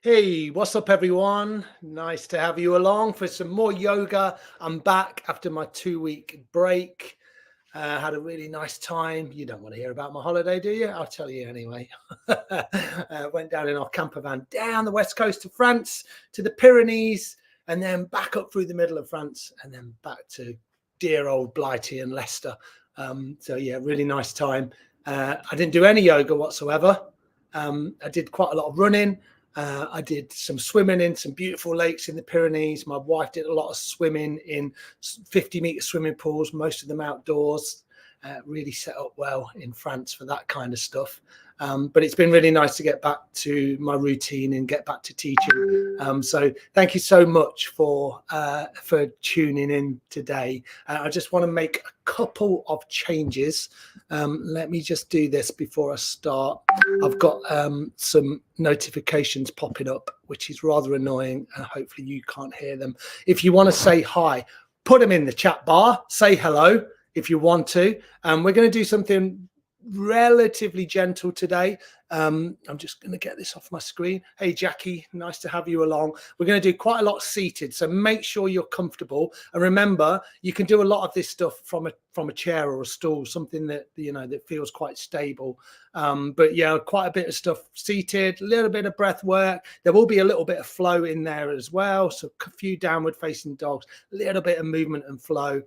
Hey, what's up, everyone? Nice to have you along for some more yoga. I'm back after my 2-week break. Had a really nice time. You don't want to hear about my holiday, do you? I'll tell you anyway. Went down in our camper van down the west coast of France to the Pyrenees, and then back up through the middle of France, and then back to dear old Blighty and Leicester. So yeah, really nice time. I didn't do any yoga whatsoever. I did quite a lot of running. I did some swimming in some beautiful lakes in the Pyrenees. My wife did a lot of swimming in 50-meter swimming pools, most of them outdoors. Really set up well in France for that kind of stuff. But it's been really nice to get back to my routine and get back to teaching. So thank you so much for tuning in today. I just want to make a couple of changes. Let me just do this before I start. I've got some notifications popping up, which is rather annoying. Hopefully you can't hear them. If you want to say hi, put them in the chat bar. Say hello if you want to. We're going to do something relatively gentle today. I'm just going to get this off my screen. Hey Jackie, nice to have you along. We're going to do quite a lot seated, so make sure you're comfortable, and remember you can do a lot of this stuff from a chair or a stool, something that that feels quite stable. But yeah, quite a bit of stuff seated, a little bit of breath work. There will be a little bit of flow in there as well, so a few downward facing dogs, a little bit of movement and flow.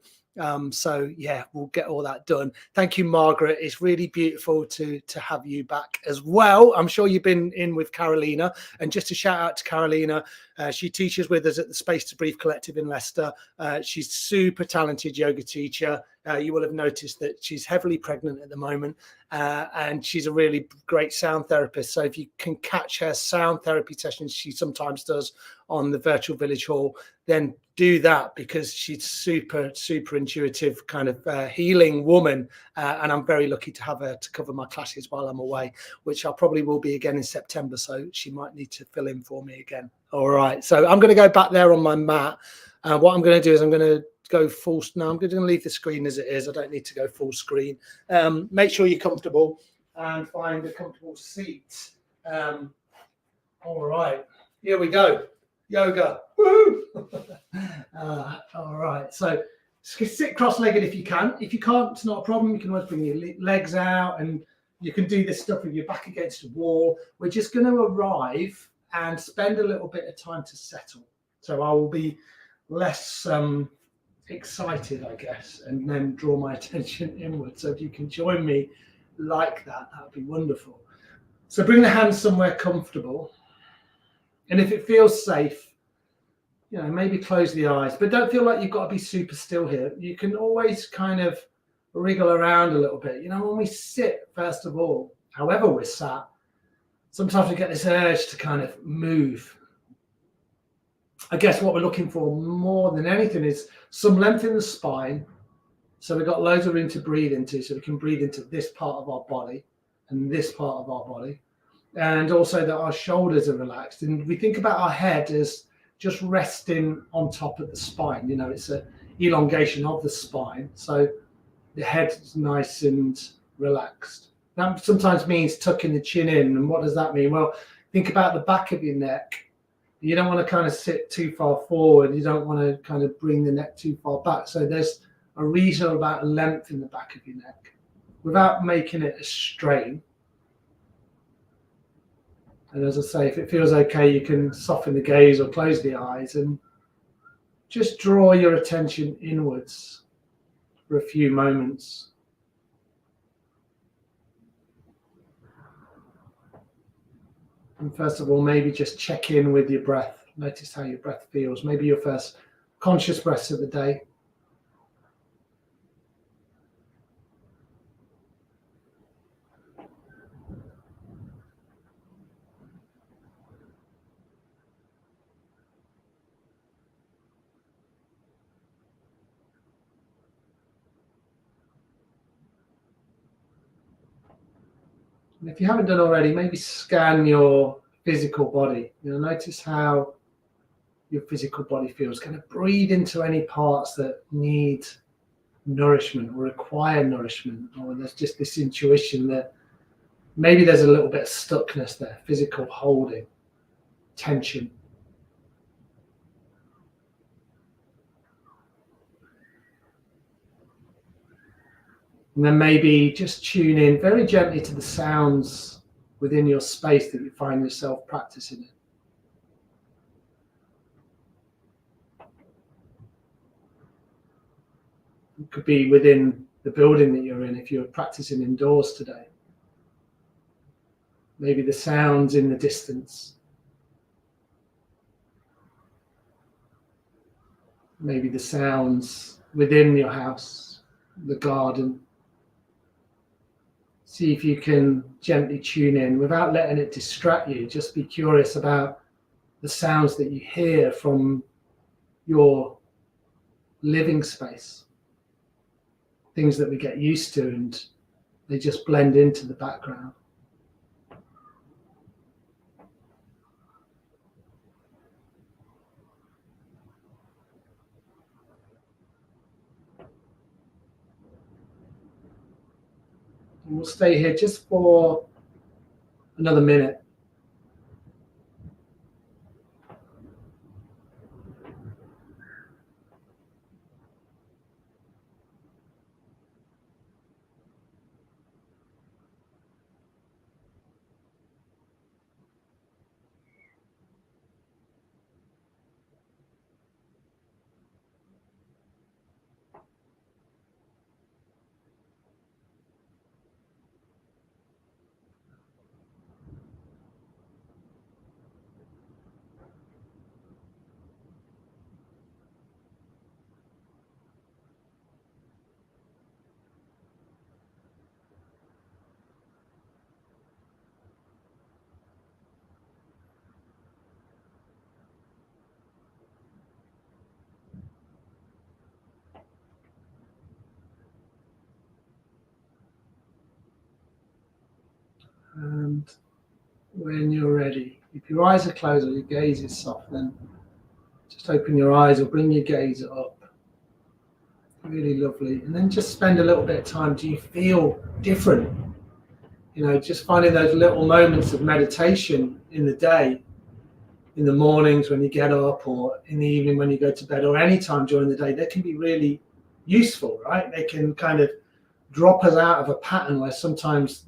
So yeah, we'll get all that done. Thank you, Margaret. It's really beautiful to have you back as well. I'm sure you've been in with Carolina, and just a shout out to Carolina. She teaches with us at the Space to Breathe Collective in Leicester. She's super talented yoga teacher. You will have noticed that she's heavily pregnant at the moment, and she's a really great sound therapist. So if you can catch her sound therapy sessions, she sometimes does on the virtual village hall, then do that, because she's super intuitive kind of healing woman, and I'm very lucky to have her to cover my classes while I'm away, which I probably will be again in September, so she might need to fill in for me again. All right, so I'm going to go back there on my mat. What I'm going to do is I'm going to go full. No, I'm going to leave the screen as it is. I don't need to go full screen. Make sure you're comfortable and find a comfortable seat. All right, here we go. Yoga. Woo! All right, so sit cross-legged if you can. If you can't, it's not a problem. You can always bring your legs out, and you can do this stuff with your back against the wall. We're just going to arrive and spend a little bit of time to settle. So I will be less excited, I guess, and then draw my attention inward. So if you can join me like that, that would be wonderful. So bring the hands somewhere comfortable. And if it feels safe, maybe close the eyes, but don't feel like you've got to be super still here. You can always kind of wriggle around a little bit. When we sit, first of all, however we're sat, sometimes we get this urge to kind of move. I guess what we're looking for more than anything is some length in the spine. So we've got loads of room to breathe into, so we can breathe into this part of our body and this part of our body. And also that our shoulders are relaxed. And we think about our head as just resting on top of the spine. It's an elongation of the spine. So the head is nice and relaxed. That sometimes means tucking the chin in. And what does that mean? Well, think about the back of your neck. You don't want to kind of sit too far forward. You don't want to kind of bring the neck too far back. So there's a reasonable amount of length in the back of your neck without making it a strain. And as I say, if it feels okay, you can soften the gaze or close the eyes and just draw your attention inwards for a few moments. And first of all, maybe just check in with your breath. Notice how your breath feels. Maybe your first conscious breaths of the day. And if you haven't done already, maybe scan your physical body. Notice how your physical body feels. Kind of breathe into any parts that need nourishment or require nourishment, or there's just this intuition that maybe there's a little bit of stuckness there, physical holding. tension. And then maybe just tune in very gently to the sounds within your space that you find yourself practicing in. It could be within the building that you're in if you're practicing indoors today. Maybe the sounds in the distance. Maybe the sounds within your house, the garden. See if you can gently tune in without letting it distract you. Just be curious about the sounds that you hear from your living space. Things that we get used to and they just blend into the background. And we'll stay here just for another minute. And when you're ready, if your eyes are closed or your gaze is soft, then just open your eyes or bring your gaze up. Really lovely. And then just spend a little bit of time. Do you feel different? You know, just finding those little moments of meditation in the day, in the mornings when you get up, or in the evening when you go to bed, or any time during the day, they can be really useful, right? They can kind of drop us out of a pattern where sometimes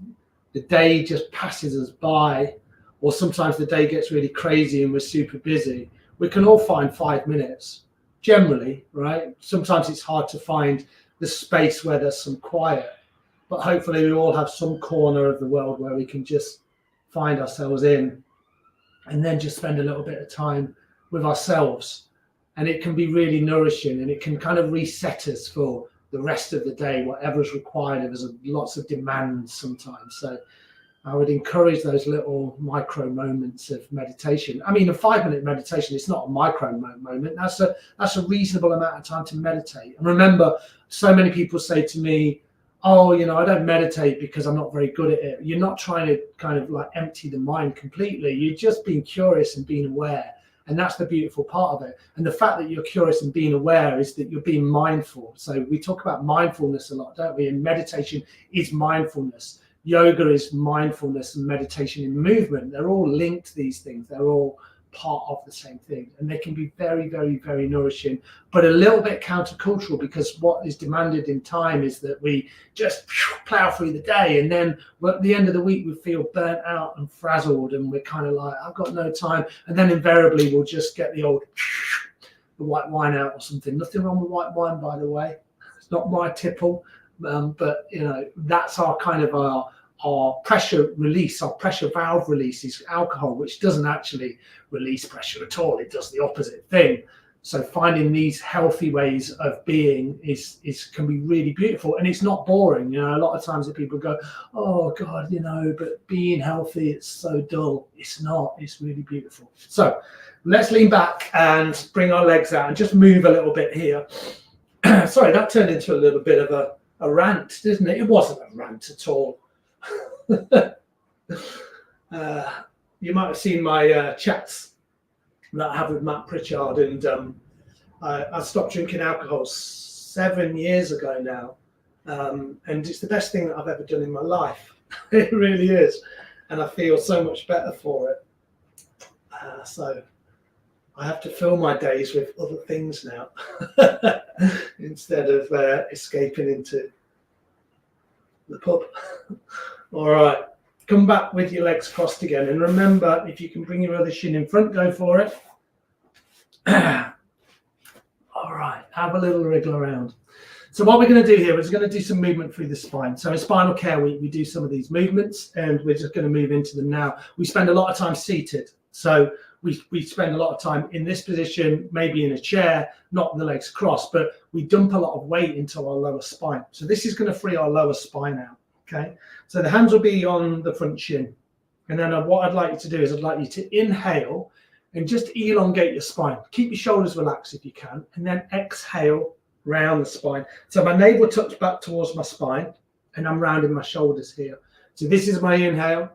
the day just passes us by, or sometimes the day gets really crazy and we're super busy. We can all find 5 minutes, generally, right? Sometimes it's hard to find the space where there's some quiet, but hopefully we all have some corner of the world where we can just find ourselves in and then just spend a little bit of time with ourselves. And it can be really nourishing, and it can kind of reset us for the rest of the day, whatever's required of us. Lots of demands sometimes. So I would encourage those little micro moments of meditation. I mean, a 5-minute meditation, it's not a micro moment. That's a reasonable amount of time to meditate. And remember, so many people say to me, oh, you know, I don't meditate because I'm not very good at it. You're not trying to kind of like empty the mind completely. You're just being curious and being aware. And that's the beautiful part of it. And the fact that you're curious and being aware is that you're being mindful. So we talk about mindfulness a lot, don't we? And meditation is mindfulness. Yoga is mindfulness and meditation in movement. They're all linked, these things. They're all part of the same thing. And they can be very, very, very nourishing, but a little bit countercultural, because what is demanded in time is that we just plow through the day. And then at the end of the week, we feel burnt out and frazzled, and we're kind of like, I've got no time. And then invariably, we'll just get the white wine out or something. Nothing wrong with white wine, by the way. It's not my tipple. But you know, that's our kind of our pressure release, our pressure valve release is alcohol, which doesn't actually release pressure at all. It does the opposite thing. So finding these healthy ways of being is can be really beautiful, and it's not boring. You know, a lot of times people go, oh God, you know, but being healthy, it's so dull. It's not. It's really beautiful. So let's lean back and bring our legs out and just move a little bit here. Sorry, that turned into a little bit of a rant, didn't it? It wasn't a rant at all. You might have seen my chats that I have with Matt Pritchard, and I stopped drinking alcohol 7 years ago now, and it's the best thing that I've ever done in my life. It really is, and I feel so much better for it. So I have to fill my days with other things now instead of escaping into the pub. All right, come back with your legs crossed again. And remember, if you can bring your other shin in front, go for it. All right, have a little wriggle around. So what we're going to do here is we're going to do some movement through the spine. So in Spinal Care Week, we do some of these movements, and we're just going to move into them now. We spend a lot of time seated. So we spend a lot of time in this position, maybe in a chair, not the legs crossed, but we dump a lot of weight into our lower spine. So this is going to free our lower spine out, okay? So the hands will be on the front shin. And then what I'd like you to do is I'd like you to inhale and just elongate your spine. Keep your shoulders relaxed if you can, and then exhale round the spine. So my navel tucks back towards my spine, and I'm rounding my shoulders here. So this is my inhale,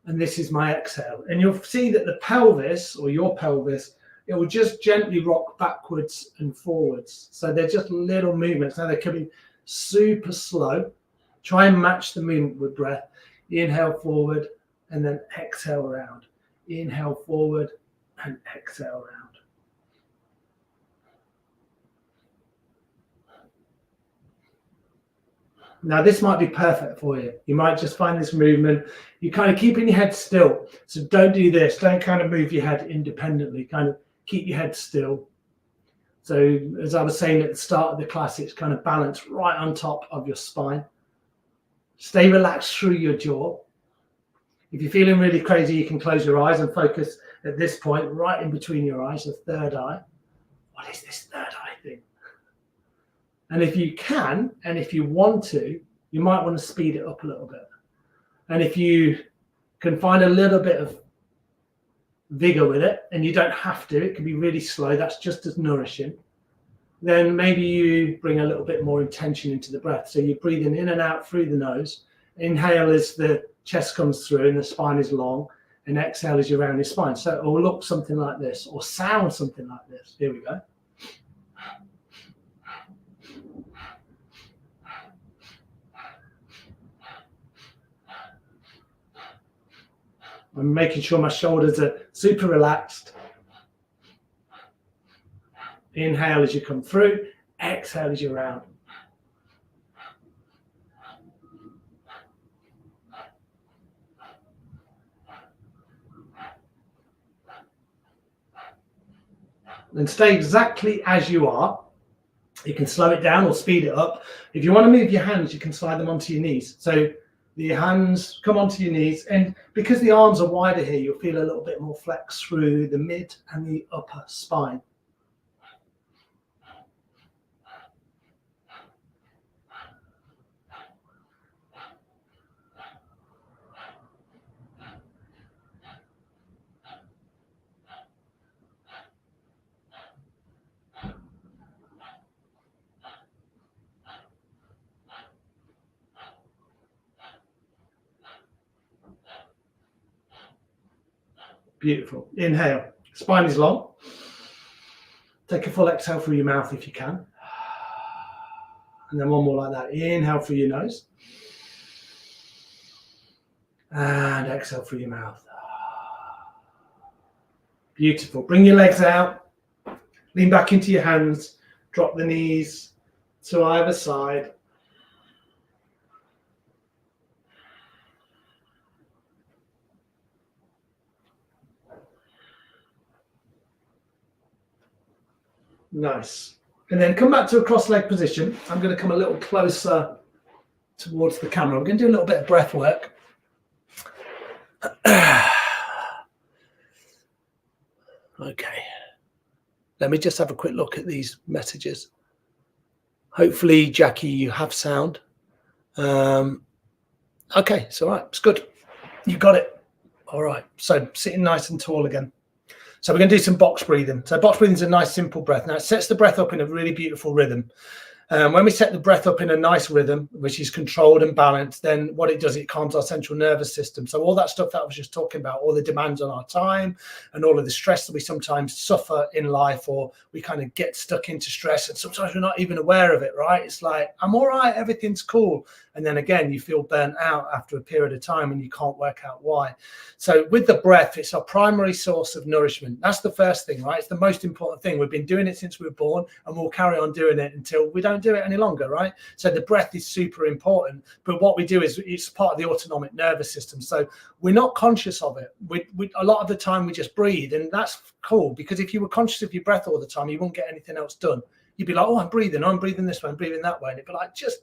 and this is my exhale. And you'll see that the pelvis, or your pelvis, it will just gently rock backwards and forwards. So they're just little movements. Now they can be super slow. Try and match the movement with breath. Inhale forward, and then exhale around. Inhale forward, and exhale around. Now, this might be perfect for you. You might just find this movement. You're kind of keeping your head still. So don't do this. Don't kind of move your head independently. Kind of keep your head still. So as I was saying at the start of the class, it's kind of balanced right on top of your spine. Stay relaxed through your jaw. If you're feeling really crazy, you can close your eyes and focus at this point, right in between your eyes, the third eye. What is this third eye thing? And if you can, and if you want to, you might want to speed it up a little bit. And if you can find a little bit of vigor with it, and you don't have to, it can be really slow, that's just as nourishing, then maybe you bring a little bit more intention into the breath. So you're breathing in and out through the nose. Inhale as the chest comes through and the spine is long, and exhale as you round your spine. So it will look something like this, or sound something like this. Here we go. I'm making sure my shoulders are super relaxed. Inhale as you come through, exhale as you round. And stay exactly as you are. You can slow it down or speed it up. If you want to move your hands, you can slide them onto your knees. So the hands come onto your knees, and because the arms are wider here, you'll feel a little bit more flex through the mid and the upper spine. Beautiful. Inhale. Spine is long. Take a full exhale through your mouth if you can. And then one more like that. Inhale through your nose. And exhale through your mouth. Beautiful. Bring your legs out. Lean back into your hands. Drop the knees to either side. Nice. And then come back to a cross-leg position. I'm going to come a little closer towards the camera. We're going to do a little bit of breath work. Okay. Let me just have a quick look at these messages. Hopefully, Jackie, you have sound. Okay, it's all right. It's good. You got it. All right. So sitting nice and tall again. So we're going to do some box breathing. So box breathing is a nice, simple breath. Now, it sets the breath up in a really beautiful rhythm. When we set the breath up in a nice rhythm, which is controlled and balanced, then what it does, it calms our central nervous system. So all that stuff that I was just talking about, all the demands on our time and all of the stress that we sometimes suffer in life, or we kind of get stuck into stress and sometimes we're not even aware of it, right? It's like, I'm all right, everything's cool. And then again, you feel burnt out after a period of time and you can't work out why. So with the breath, it's our primary source of nourishment. That's the first thing, right? It's the most important thing. We've been doing it since we were born and we'll carry on doing it until we don't do it any longer, right? So the breath is super important. But what we do is it's part of the autonomic nervous system. So we're not conscious of it. We a lot of the time we just breathe, and that's cool, because if you were conscious of your breath all the time, you won't get anything else done. You'd be like, oh, I'm breathing this way, I'm breathing that way. And it'd be like, just,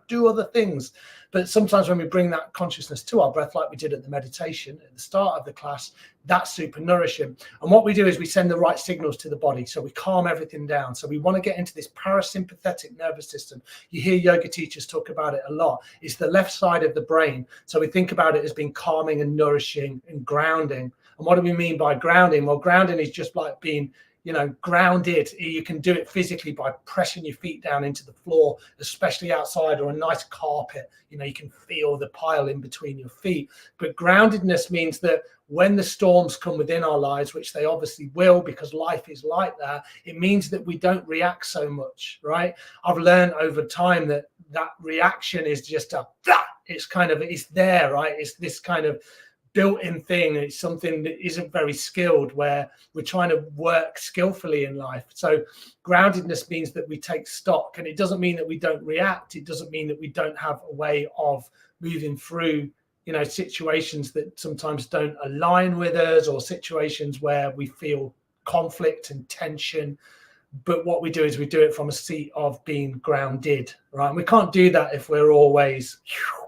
do other things. But sometimes when we bring that consciousness to our breath, like we did at the meditation at the start of the class, that's super nourishing. And what we do is we send the right signals to the body. So we calm everything down. So we want to get into this parasympathetic nervous system. You hear yoga teachers talk about it a lot. It's the left side of the brain. So we think about it as being calming and nourishing and grounding. And what do we mean by grounding? Well, grounding is just like being grounded. You can do it physically by pressing your feet down into the floor, especially outside, or a nice carpet. You can feel the pile in between your feet. But groundedness means that when the storms come within our lives, which they obviously will, because life is like that, it means that we don't react so much, right? I've learned over time that reaction is just it's there, right? It's this kind of built-in thing. It's something that isn't very skilled, where we're trying to work skillfully in life. So groundedness means that we take stock, and it doesn't mean that we don't react. It doesn't mean that we don't have a way of moving through situations that sometimes don't align with us, or situations where we feel conflict and tension. But what we do is we do it from a seat of being grounded, right? And we can't do that if we're always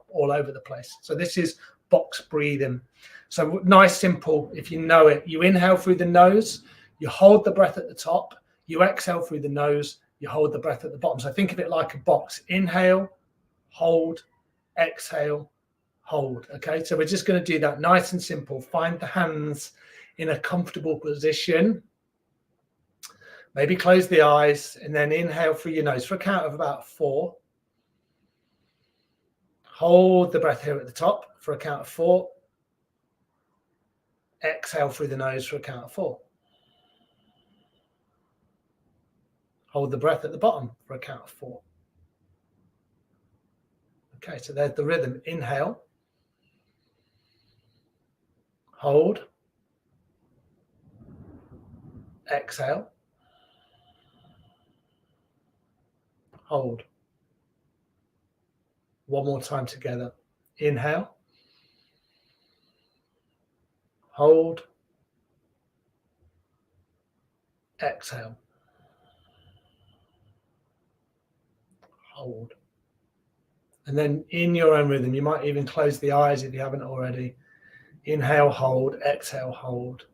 all over the place. So this is box breathing. So nice, simple. If you know it, you inhale through the nose, you hold the breath at the top, you exhale through the nose, you hold the breath at the bottom. So think of it like a box. Inhale, hold, exhale, hold. Okay, so we're just going to do that nice and simple. Find the hands in a comfortable position. Maybe close the eyes, and then inhale through your nose for a count of about 4. Hold the breath here at the top for a count of 4. Exhale through the nose for a count of 4. Hold the breath at the bottom for a count of 4. Okay, so there's the rhythm. Inhale. Hold. Exhale. Hold. One more time together. Inhale. Hold. Exhale. Hold. And then in your own rhythm, you might even close the eyes if you haven't already. Inhale, hold, exhale, hold.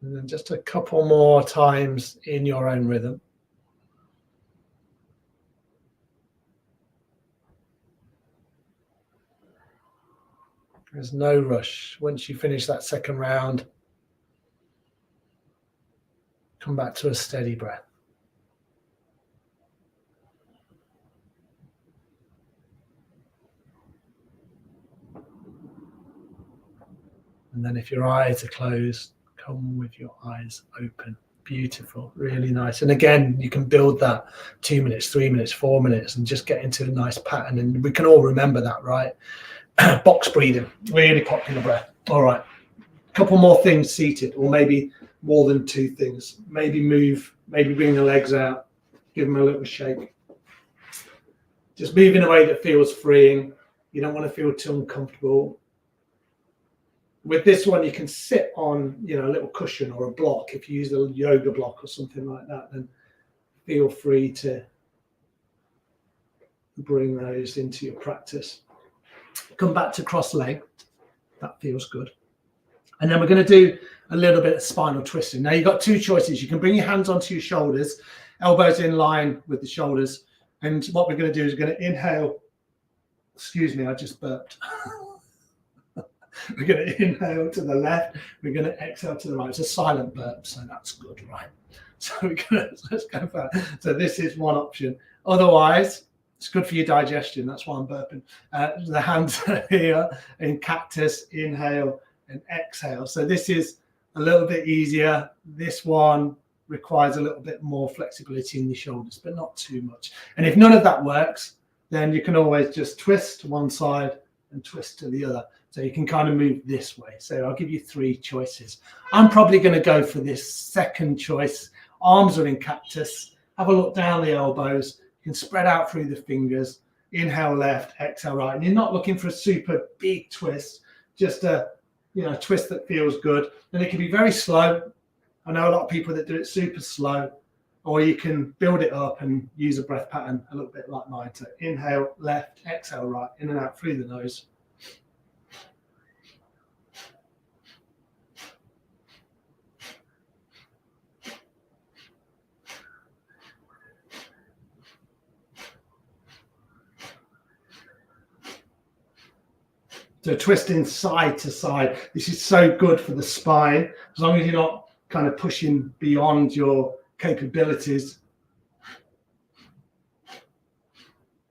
And then just a couple more times in your own rhythm. There's no rush. Once you finish that second round, come back to a steady breath. And then if your eyes are closed, come with your eyes open. Beautiful, really nice. And again, you can build that 2 minutes, 3 minutes, 4 minutes, and just get into a nice pattern. And we can all remember that, right? Box breathing, really popular breath. All right, a couple more things seated, or maybe more than 2 things. Maybe move, maybe bring the legs out, give them a little shake. Just move in a way that feels freeing. You don't want to feel too uncomfortable. With this one, you can sit on, a little cushion or a block. If you use a yoga block or something like that, then feel free to bring those into your practice. Come back to cross leg. That feels good. And then we're going to do a little bit of spinal twisting. Now you've got two choices. You can bring your hands onto your shoulders, elbows in line with the shoulders. And what we're going to do is we're going to inhale. Excuse me, I just burped. We're going to inhale to the left. We're going to exhale to the right. It's a silent burp, so that's good, right? So let's go for that. So this is one option. Otherwise, it's good for your digestion. That's why I'm burping. The hands are here in cactus, inhale and exhale. So this is a little bit easier. This one requires a little bit more flexibility in the shoulders, but not too much. And if none of that works, then you can always just twist to one side and twist to the other. So you can kind of move this way. So I'll give you three choices. I'm probably going to go for this second choice. Arms are in cactus. Have a look down the elbows. You can spread out through the fingers. Inhale left, exhale right. And you're not looking for a super big twist, just a twist that feels good. And it can be very slow. I know a lot of people that do it super slow, or you can build it up and use a breath pattern a little bit like mine. So inhale left, exhale right, in and out through the nose. So twisting side to side. This is so good for the spine, as long as you're not kind of pushing beyond your capabilities.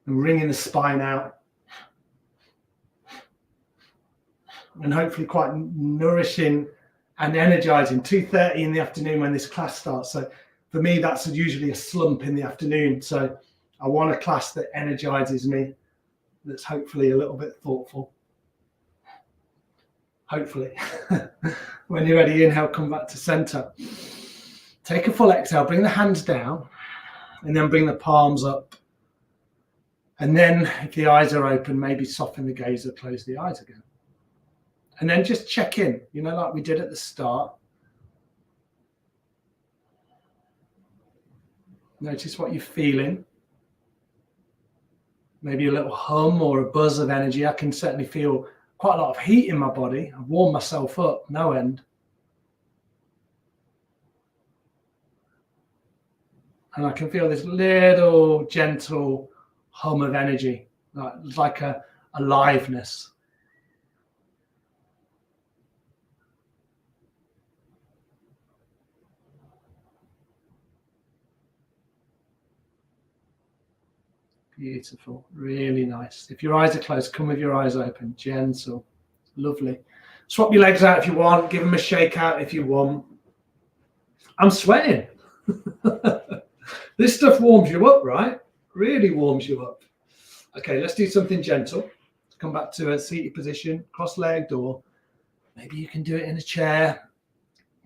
And wringing the spine out. And hopefully quite nourishing and energizing. 2:30 in the afternoon when this class starts. So for me, that's usually a slump in the afternoon. So I want a class that energizes me, that's hopefully a little bit thoughtful. Hopefully. When you're ready, inhale, come back to center. Take a full exhale, bring the hands down, and then bring the palms up. And then if the eyes are open, maybe soften the gaze or close the eyes again. And then just check in, like we did at the start. Notice what you're feeling. Maybe a little hum or a buzz of energy. I can certainly feel quite a lot of heat in my body. I've warmed myself up, no end. And I can feel this little gentle hum of energy, like a aliveness. Beautiful, really nice. If your eyes are closed, come with your eyes open, gentle, lovely. Swap your legs out if you want, give them a shake out if you want. I'm sweating. This stuff warms you up, right? Really warms you up. Okay, let's do something gentle. Come back to a seated position, cross-legged, or maybe you can do it in a chair.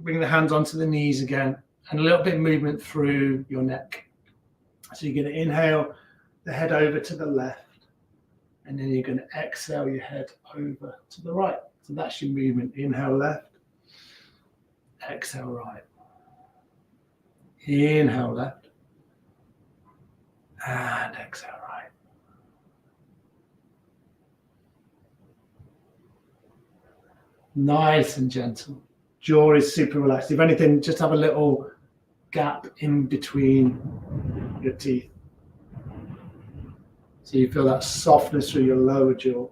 Bring the hands onto the knees again, and a little bit of movement through your neck. So you're going to inhale the head over to the left, and then you're going to exhale your head over to the right. So that's your movement. Inhale left, exhale right. Inhale left, and exhale right. Nice and gentle. Jaw is super relaxed. If anything, just have a little gap in between your teeth. So you feel that softness through your lower jaw.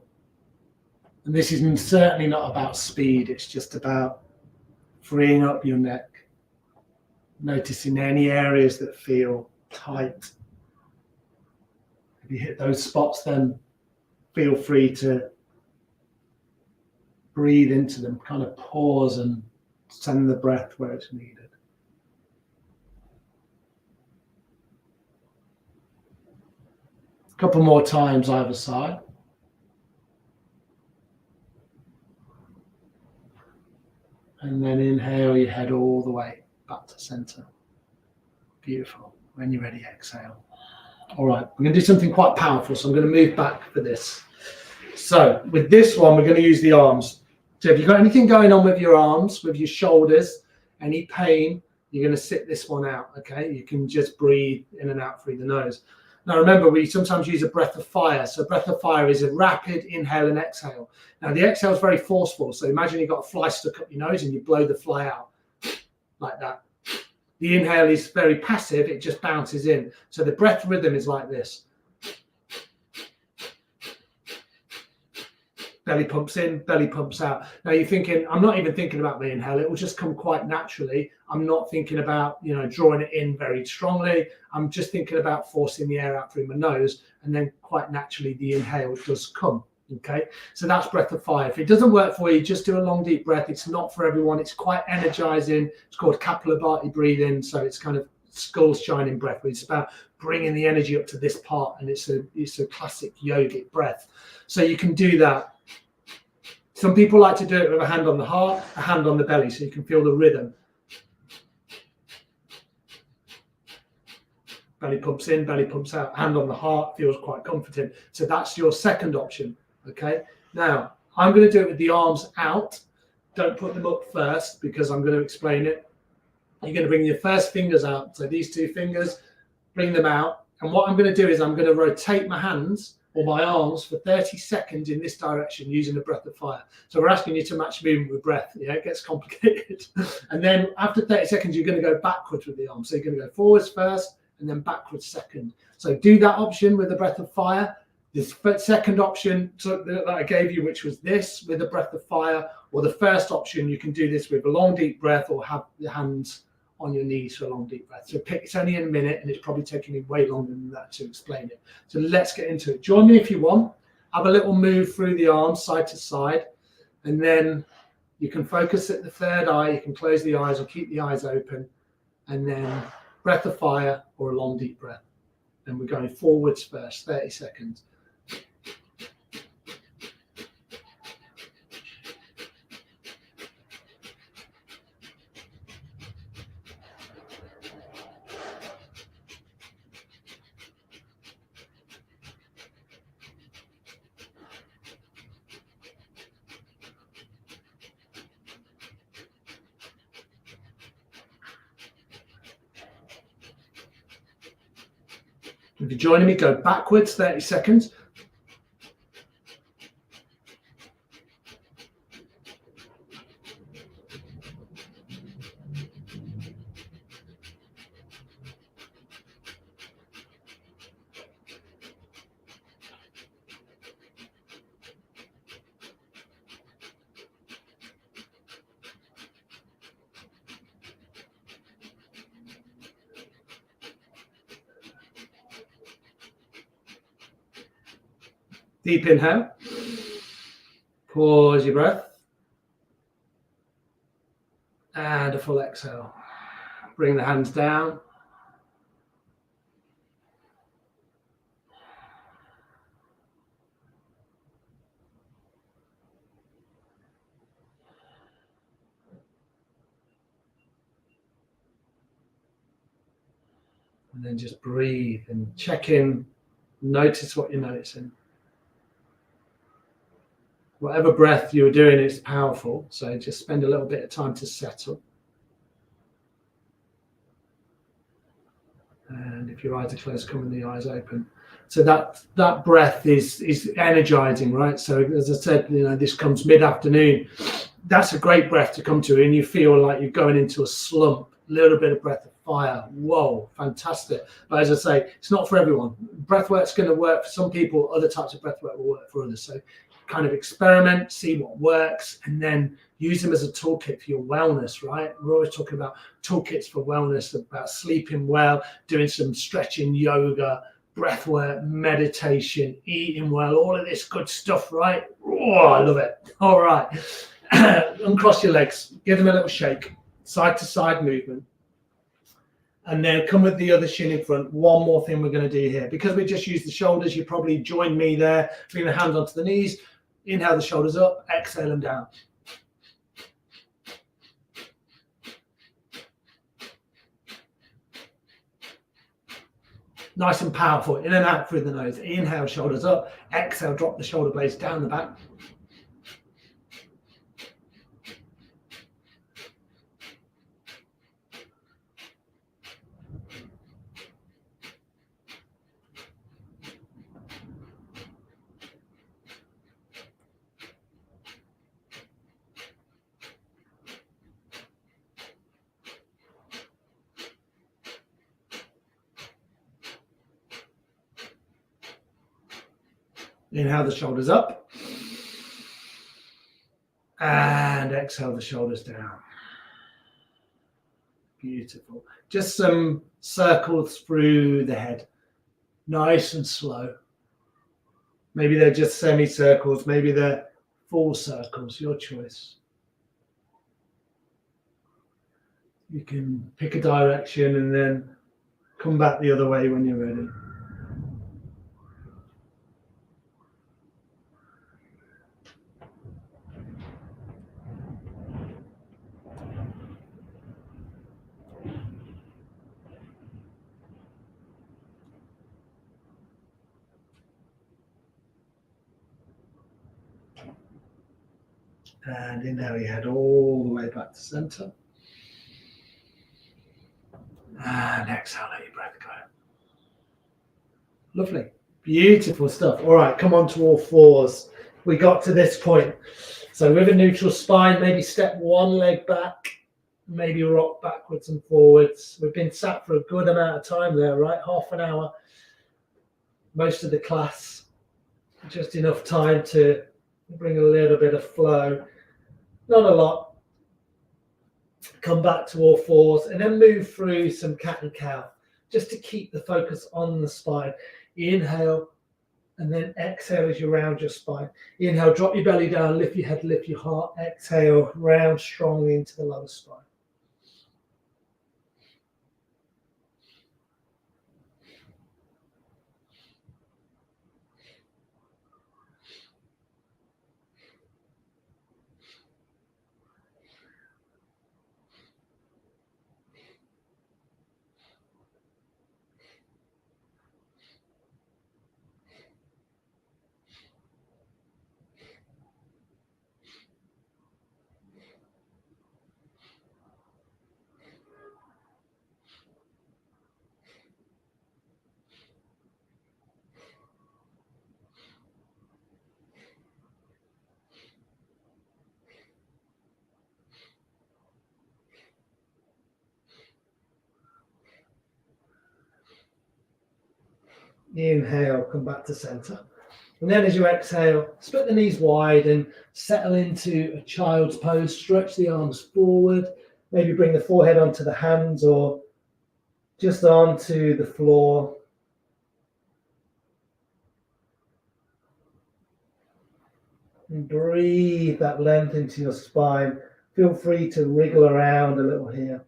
And this is certainly not about speed. It's just about freeing up your neck. Noticing any areas that feel tight. If you hit those spots, then feel free to breathe into them. Kind of pause and send the breath where it's needed. Couple more times either side. And then inhale your head all the way back to center. Beautiful. When you're ready, exhale. All right, we're going to do something quite powerful, so I'm going to move back for this. So with this one, we're going to use the arms. So if you've got anything going on with your arms, with your shoulders, any pain, you're going to sit this one out, okay? You can just breathe in and out through the nose. Now, remember, we sometimes use a breath of fire. So breath of fire is a rapid inhale and exhale. Now, the exhale is very forceful. So imagine you've got a fly stuck up your nose and you blow the fly out like that. The inhale is very passive. It just bounces in. So the breath rhythm is like this. Belly pumps in, belly pumps out. Now you're thinking, I'm not even thinking about the inhale. It will just come quite naturally. I'm not thinking about, drawing it in very strongly. I'm just thinking about forcing the air out through my nose. And then quite naturally, the inhale does come. Okay, so that's breath of fire. If it doesn't work for you, just do a long, deep breath. It's not for everyone. It's quite energizing. It's called Kapalabhati breathing. So it's kind of skull shining breath. It's about bringing the energy up to this part. And it's a classic yogic breath. So you can do that. Some people like to do it with a hand on the heart, a hand on the belly, so you can feel the rhythm. Belly pumps in, belly pumps out. Hand on the heart feels quite comforting. So that's your second option, okay? Now, I'm going to do it with the arms out. Don't put them up first because I'm going to explain it. You're going to bring your first fingers out. So these two fingers, bring them out. And what I'm going to do is I'm going to rotate my hands or my arms for 30 seconds in this direction using the breath of fire. So we're asking you to match movement with breath. Yeah, it gets complicated. And then after 30 seconds, you're going to go backwards with the arms. So you're going to go forwards first and then backwards second. So do that option with the breath of fire. This second option that I gave you, which was this with the breath of fire, or the first option, you can do this with a long, deep breath or have your hands on your knees for a long, deep breath. So it's only in a minute and it's probably taking me way longer than that to explain it. So let's get into it. Join me if you want. Have a little move through the arms side to side. And then you can focus at the third eye. You can close the eyes or keep the eyes open. And then breath of fire or a long, deep breath. And we're going forwards first, 30 seconds. If you're joining me, go backwards, 30 seconds. Deep inhale. Pause your breath. And a full exhale. Bring the hands down. And then just breathe and check in. Notice what you're noticing. Whatever breath you're doing is powerful. So just spend a little bit of time to settle. And if your eyes are closed, come with the eyes open. So that breath is energizing, right? So as I said, this comes mid-afternoon. That's a great breath to come to, and you feel like you're going into a slump. A little bit of breath of fire. Whoa, fantastic. But as I say, it's not for everyone. Breath work's going to work for some people. Other types of breath work will work for others. So kind of experiment, see what works, and then use them as a toolkit for your wellness, right? We're always talking about toolkits for wellness, about sleeping well, doing some stretching, yoga, breath work, meditation, eating well, all of this good stuff, right? Oh, I love it. All right. Uncross your legs, give them a little shake, side to side movement. And then come with the other shin in front. One more thing we're going to do here. Because we just used the shoulders, you probably join me there. Bring the hands onto the knees. Inhale the shoulders up. Exhale them down. Nice and powerful. In and out through the nose. Inhale, shoulders up. Exhale, drop the shoulder blades down the back. Inhale the shoulders up. And exhale the shoulders down. Beautiful. Just some circles through the head. Nice and slow. Maybe they're just semicircles. Maybe they're full circles. Your choice. You can pick a direction and then come back the other way when you're ready. And inhale your head all the way back to center. And exhale, let your breath go. Lovely. Beautiful stuff. All right, come on to all fours. We got to this point. So with a neutral spine, maybe step one leg back, maybe rock backwards and forwards. We've been sat for a good amount of time there, right? Half an hour. Most of the class. Just enough time to bring a little bit of flow. Not a lot. Come back to all fours and then move through some cat and cow just to keep the focus on the spine. Inhale and then exhale as you round your spine. Inhale, drop your belly down, lift your head, lift your heart. Exhale, round strongly into the lower spine. Inhale, come back to center. And then as you exhale, split the knees wide and settle into a child's pose. Stretch the arms forward. Maybe bring the forehead onto the hands or just onto the floor. And breathe that length into your spine. Feel free to wriggle around a little here.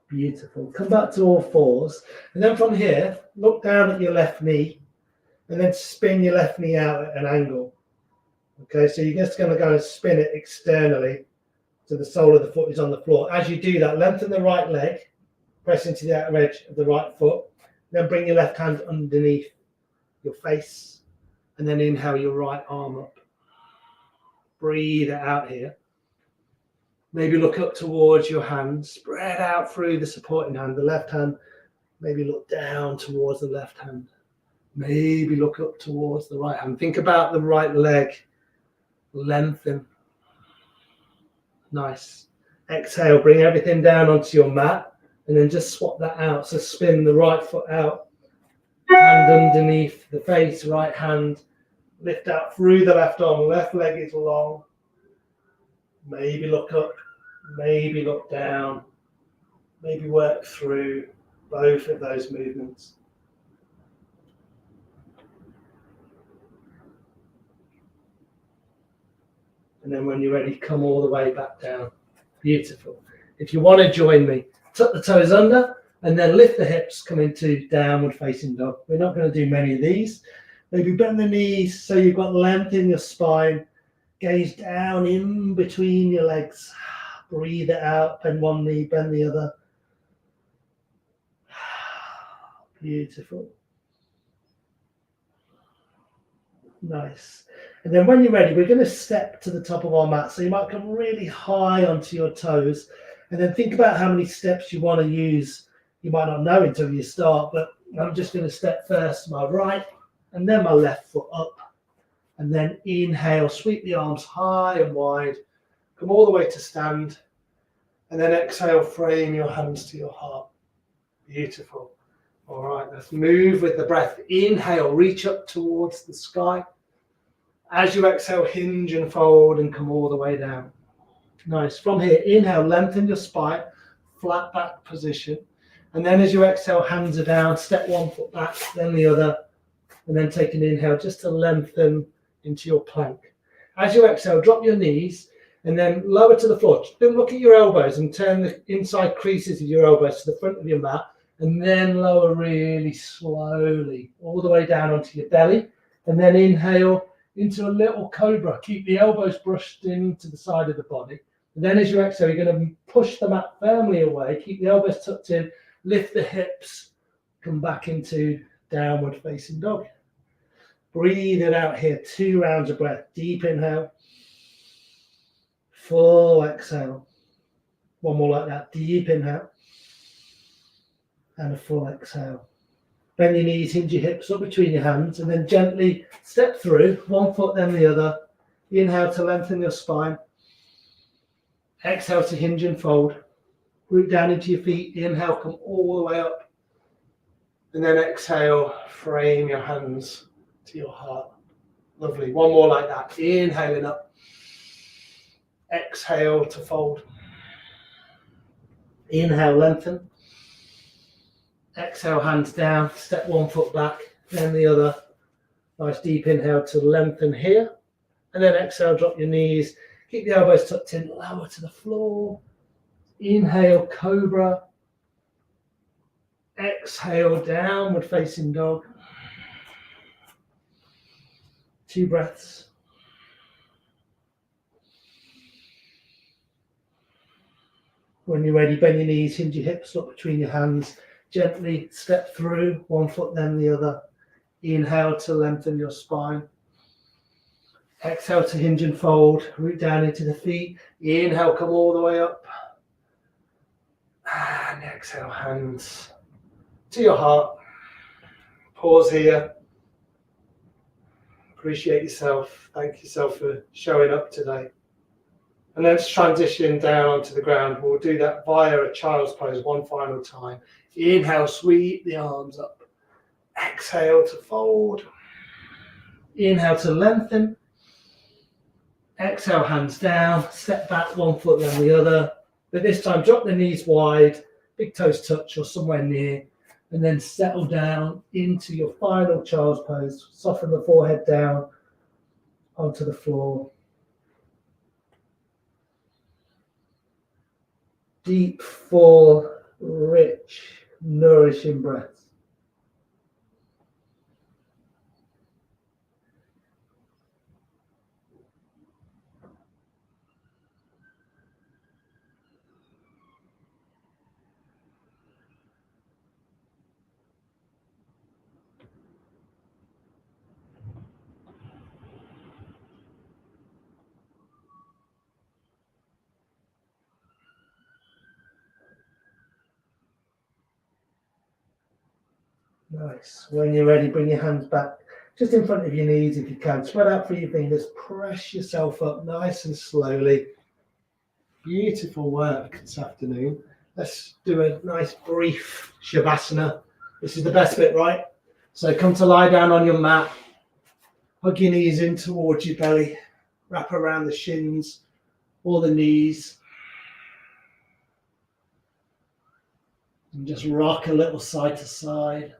Beautiful. Come back to all fours. And then from here, look down at your left knee and then spin your left knee out at an angle. Okay, so you're just going to go and spin it externally so the sole of the foot is on the floor. As you do that, lengthen the right leg, press into the outer edge of the right foot, then bring your left hand underneath your face and then inhale your right arm up. Breathe it out here. Maybe look up towards your hand, spread out through the supporting hand, the left hand. Maybe look down towards the left hand. Maybe look up towards the right hand. Think about the right leg. Lengthen. Nice. Exhale, bring everything down onto your mat and then just swap that out. So spin the right foot out, hand underneath the face, right hand. Lift out through the left arm, left leg is long. Maybe look up, maybe look down, maybe work through both of those movements. And then when you're ready, come all the way back down. Beautiful. If you want to join me, tuck the toes under and then lift the hips, come into downward facing dog. We're not going to do many of these. Maybe bend the knees so you've got length in your spine. Gaze down in between your legs. Breathe it out. Bend one knee, bend the other. Beautiful. Nice. And then when you're ready, we're going to step to the top of our mat. So you might come really high onto your toes. And then think about how many steps you want to use. You might not know until you start, but I'm just going to step first my right and then my left foot up. And then inhale, sweep the arms high and wide. Come all the way to stand. And then exhale, frame your hands to your heart. Beautiful. All right, let's move with the breath. Inhale, reach up towards the sky. As you exhale, hinge and fold and come all the way down. Nice. From here, inhale, lengthen your spine, flat back position. And then as you exhale, hands are down, step one foot back, then the other. And then take an inhale just to lengthen into your plank. As you exhale, drop your knees and then lower to the floor. Don't look at your elbows and turn the inside creases of your elbows to the front of your mat. And then lower really slowly all the way down onto your belly. And then inhale into a little cobra. Keep the elbows brushed into the side of the body. And then as you exhale, you're going to push the mat firmly away. Keep the elbows tucked in. Lift the hips. Come back into downward facing dog. Breathe it out here. 2 rounds of breath. Deep inhale. Full exhale. One more like that. Deep inhale. And a full exhale. Bend your knees, hinge your hips up between your hands, and then gently step through, one foot then the other. Inhale to lengthen your spine. Exhale to hinge and fold. Root down into your feet. Inhale, come all the way up. And then exhale, frame your hands to your heart. Lovely. One more like that. Inhaling up. Exhale to fold. Inhale, lengthen. Exhale, hands down, step one foot back, then the other. Nice deep inhale to lengthen here. And then exhale, drop your knees. Keep the elbows tucked in, lower to the floor. Inhale, cobra. Exhale, downward facing dog. 2 breaths. When you're ready, bend your knees, hinge your hips, look between your hands. Gently step through, one foot then the other. Inhale to lengthen your spine. Exhale to hinge and fold. Root down into the feet. Inhale, come all the way up. And exhale, hands to your heart. Pause here. Appreciate yourself. Thank yourself for showing up today. And let's transition down onto the ground. We'll do that via a child's pose one final time. Inhale, sweep the arms up. Exhale to fold. Inhale to lengthen. Exhale, hands down. Step back, one foot then the other. But this time, drop the knees wide. Big toes touch or somewhere near. And then settle down into your final child's pose. Soften the forehead down onto the floor. Deep, full, rich, nourishing breaths. Nice. When you're ready, bring your hands back just in front of your knees if you can. Spread out through your fingers. Press yourself up nice and slowly. Beautiful work this afternoon. Let's do a nice brief Shavasana. This is the best bit, right? So come to lie down on your mat. Hug your knees in towards your belly. Wrap around the shins or the knees. And just rock a little side to side.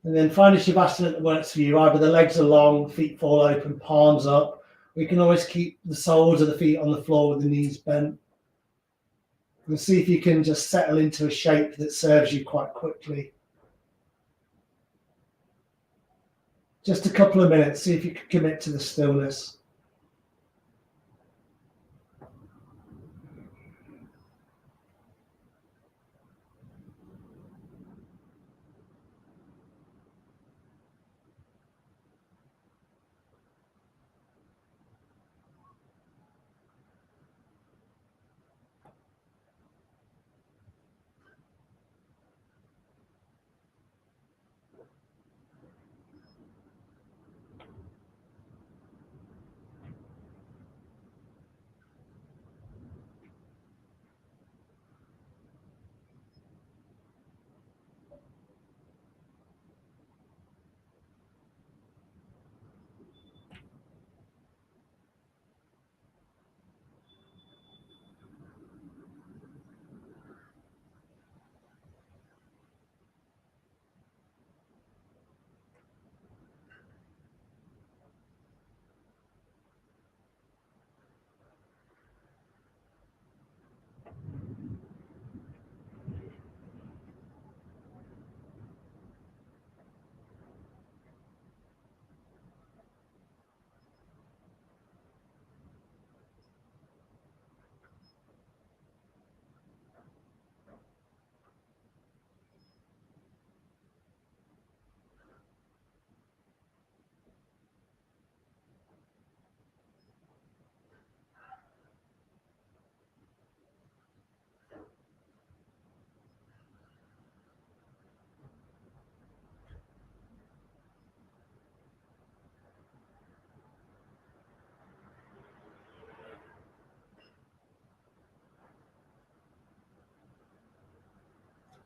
And then find a Shavasana that works for you. Either the legs are long, feet fall open, palms up. We can always keep the soles of the feet on the floor with the knees bent. And see if you can just settle into a shape that serves you quite quickly. Just a couple of minutes, see if you can commit to the stillness.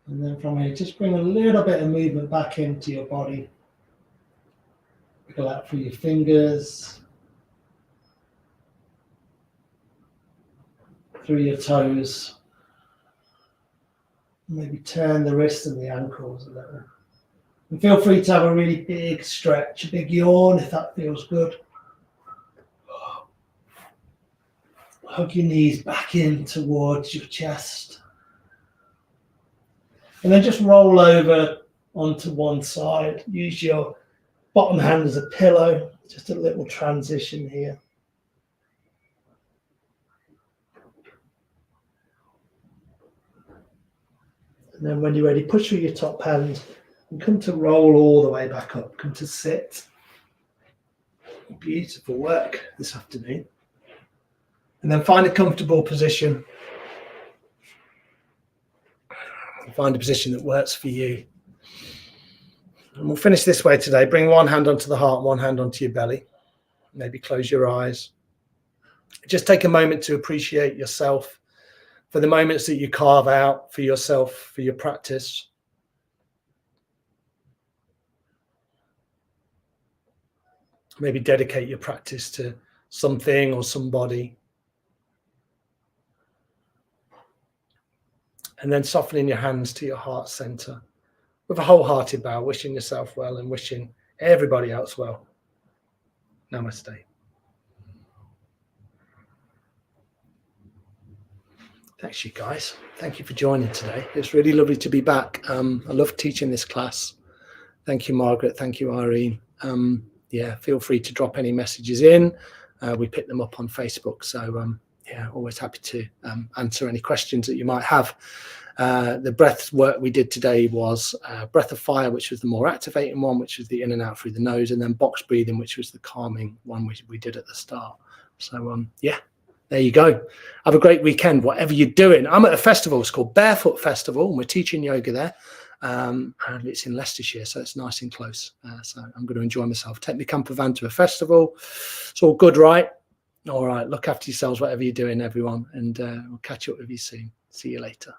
And then from here, just bring a little bit of movement back into your body. Go out through your fingers, through your toes. Maybe turn the wrists and the ankles a little. And feel free to have a really big stretch, a big yawn if that feels good. Hug your knees back in towards your chest. And then just roll over onto one side. Use your bottom hand as a pillow. Just a little transition here. And then when you're ready, push through your top hand and come to roll all the way back up. Come to sit. Beautiful work this afternoon. And then find a comfortable position. Find a position that works for you. And we'll finish this way today. Bring one hand onto the heart, one hand onto your belly. Maybe close your eyes. Just take a moment to appreciate yourself for the moments that you carve out for yourself, for your practice. Maybe dedicate your practice to something or somebody. And then softening your hands to your heart center with a wholehearted bow, wishing yourself well and wishing everybody else well. Namaste. Thanks, you guys. Thank you for joining today. It's really lovely to be back. I love teaching this class. Thank you, Margaret. Thank you, Irene. Yeah, feel free to drop any messages in. We pick them up on Facebook. So yeah, always happy to answer any questions that you might have. The breath work we did today was breath of fire, which was the more activating one, which was the in and out through the nose, and then box breathing, which was the calming one we did at the start. So yeah, there you go. Have a great weekend, whatever you're doing. I'm at a festival. It's called Barefoot Festival, and we're teaching yoga there. And it's in Leicestershire, so it's nice and close. So I'm going to enjoy myself. Take my camper van to a festival. It's all good, right? All right. Look after yourselves, whatever you're doing, everyone. And we'll catch up with you soon. See you later.